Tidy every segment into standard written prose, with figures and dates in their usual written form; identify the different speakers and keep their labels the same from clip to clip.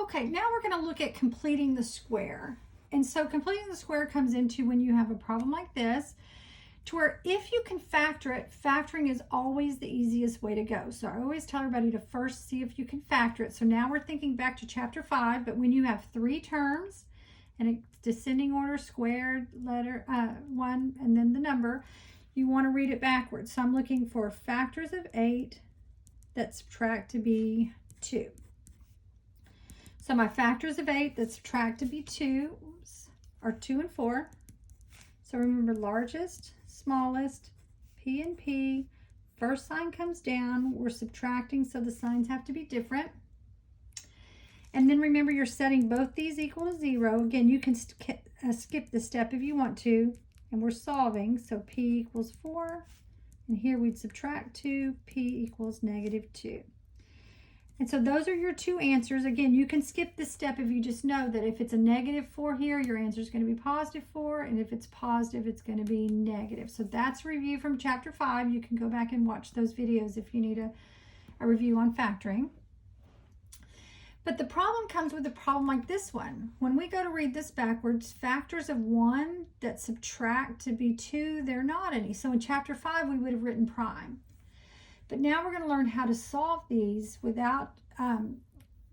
Speaker 1: Okay, now we're going to look at completing the square. And so completing the square comes into when you have a problem like this, to where if you can factor it, factoring is always the easiest way to go. So I always tell everybody to first see if you can factor it. So now we're thinking back to chapter 5, but when you have 3 terms and a descending order, squared, letter 1, and then the number, you want to read it backwards. So I'm looking for factors of 8 that subtract to be 2. So my factors of 8 that subtract to be 2 are 2 and 4. So remember, largest, smallest, P and P. First sign comes down. We're subtracting, so the signs have to be different. And then remember, you're setting both these equal to 0. Again, you can skip this step if you want to. And we're solving, so P equals 4. And here we'd subtract 2. P equals -2. And so those are your 2 answers. Again, you can skip this step if you just know that if it's a -4 here, your answer is going to be +4, and if it's positive, it's going to be negative. So that's a review from chapter 5. You can go back and watch those videos if you need a review on factoring. But the problem comes with a problem like this one. When we go to read this backwards, factors of 1 that subtract to be 2, they're not any. So in chapter 5, we would have written prime. But now we're going to learn how to solve these without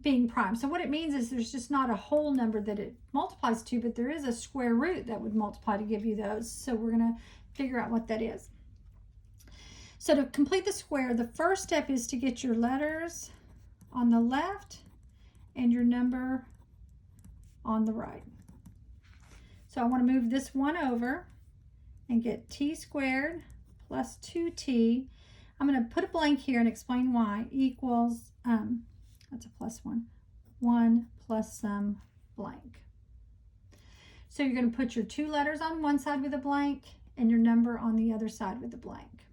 Speaker 1: being prime. So what it means is there's just not a whole number that it multiplies to, but there is a square root that would multiply to give you those. So we're going to figure out what that is. So to complete the square, the first step is to get your letters on the left and your number on the right. So I want to move this 1 over and get t squared plus 2t. I'm going to put a blank here and explain why. Equals, that's a +1, 1 plus some blank. So you're going to put your 2 letters on one side with a blank and your number on the other side with a blank.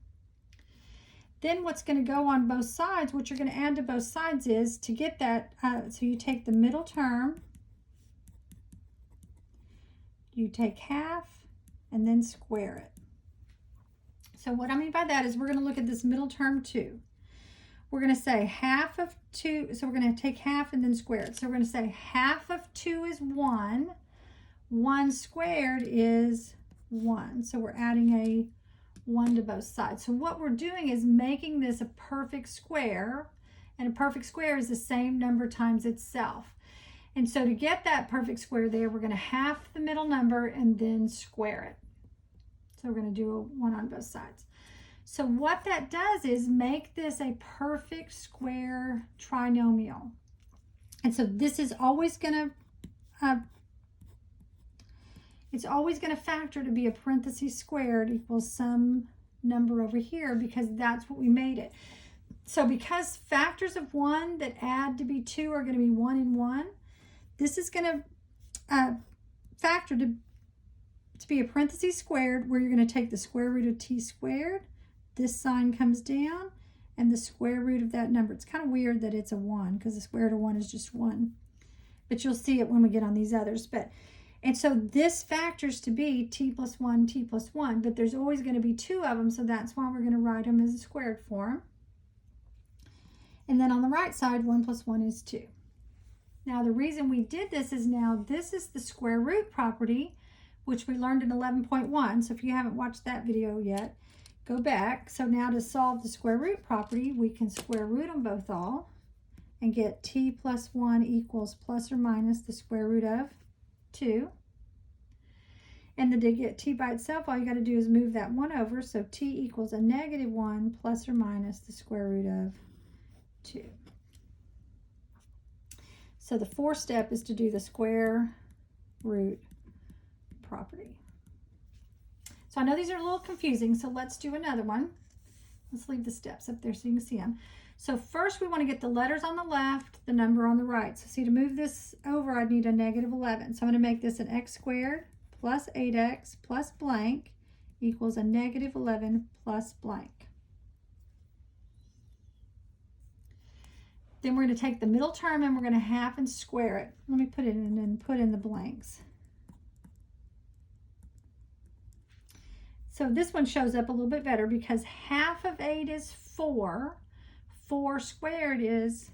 Speaker 1: Then what's going to go on both sides, what you're going to add to both sides is to get that, so you take the middle term, you take half, and then square it. So what I mean by that is we're going to look at this middle term 2. We're going to say half of 2, so we're going to take half and then square it. So we're going to say half of 2 is 1. 1 squared is 1. So we're adding a 1 to both sides. So what we're doing is making this a perfect square, and a perfect square is the same number times itself. And so to get that perfect square there, we're going to half the middle number and then square it. So we're going to do a 1 on both sides. So what that does is make this a perfect square trinomial. And so this is always going to, it's always going to factor to be a parentheses squared equals some number over here, because that's what we made it. So because factors of 1 that add to be 2 are going to be 1 and 1, this is going to factor to be a parentheses squared, where you're going to take the square root of t squared. This sign comes down, and the square root of that number. It's kind of weird that it's a 1, because the square root of 1 is just 1. But you'll see it when we get on these others. And so this factors to be t plus 1, t plus 1, but there's always going to be 2 of them, so that's why we're going to write them as a squared form. And then on the right side, 1 plus 1 is 2. Now the reason we did this is now this is the square root property, which we learned in 11.1. So if you haven't watched that video yet, go back. So now to solve the square root property, we can square root them both all and get t plus 1 equals plus or minus the square root of 2. And then to get t by itself, all you got to do is move that 1 over. So t equals a -1 plus or minus the square root of 2. So the fourth step is to do the square root property. So I know these are a little confusing, so let's do another one. Let's leave the steps up there so you can see them. So first we want to get the letters on the left, the number on the right. So see, to move this over, I'd need a -11. So I'm going to make this an x squared plus 8x plus blank equals a -11 plus blank. Then we're going to take the middle term and we're going to half and square it. Let me put it in and put in the blanks. So this one shows up a little bit better because half of 8 is 4. 4 squared is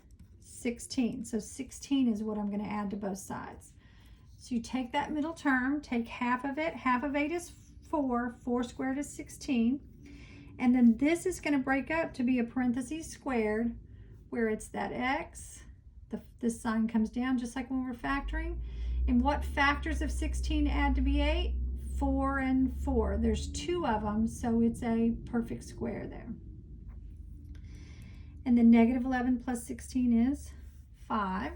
Speaker 1: 16. So 16 is what I'm going to add to both sides. So you take that middle term, take half of it. Half of 8 is 4. 4 squared is 16. And then this is going to break up to be a parentheses squared, where it's that x. This sign comes down just like when we're factoring. And what factors of 16 add to be 8? 4 and 4. There's 2 of them, so it's a perfect square there. And then negative 11 plus 16 is 5.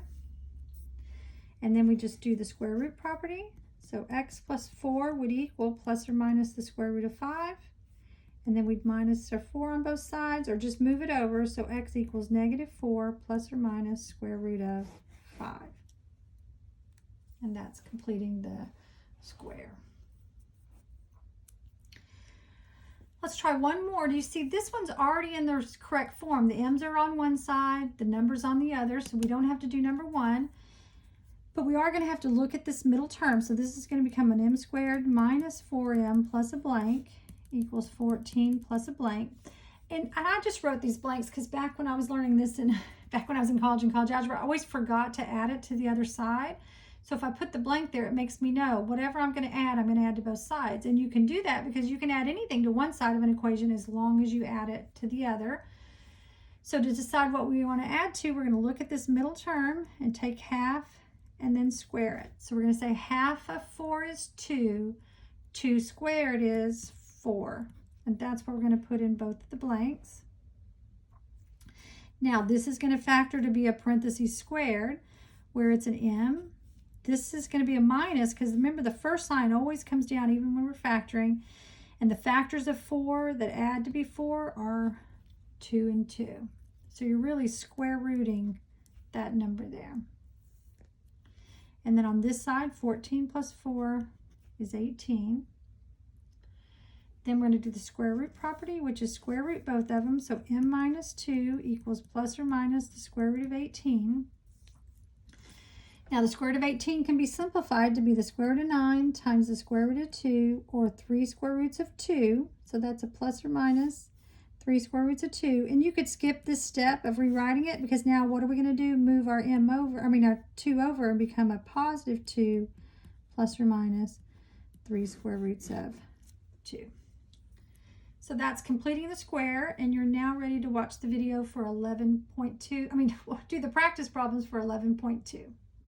Speaker 1: And then we just do the square root property. So x plus 4 would equal plus or minus the square root of 5. And then we'd minus our 4 on both sides, or just move it over. So x equals negative 4 plus or minus square root of 5. And that's completing the square. Let's try one more. Do you see this one's already in the correct form? The m's are on one side, the number's on the other, so we don't have to do number 1. But we are going to have to look at this middle term. So this is going to become an m squared minus 4m plus a blank equals 14 plus a blank. And I just wrote these blanks because back when I was learning this and back when I was in college and college algebra, I always forgot to add it to the other side. So if I put the blank there, it makes me know whatever I'm going to add to both sides. And you can do that because you can add anything to one side of an equation as long as you add it to the other. So to decide what we want to add to, we're going to look at this middle term and take half and then square it. So we're going to say half of 4 is 2. 2 squared is 4. And that's what we're going to put in both of the blanks. Now this is going to factor to be a parentheses squared where it's an m. This is going to be a minus because remember the first sign always comes down even when we're factoring. And the factors of 4 that add to be 4 are 2 and 2. So you're really square rooting that number there. And then on this side, 14 plus 4 is 18. Then we're going to do the square root property, which is square root both of them. So m minus 2 equals plus or minus the square root of 18. Now the square root of 18 can be simplified to be the square root of 9 times the square root of 2, or 3 square roots of 2. So that's a plus or minus 3 square roots of 2. And you could skip this step of rewriting it because now what are we going to do? Move our m over, our 2 over and become a positive 2 plus or minus 3 square roots of 2. So that's completing the square, and you're now ready to watch the video for 11.2. Do the practice problems for 11.2.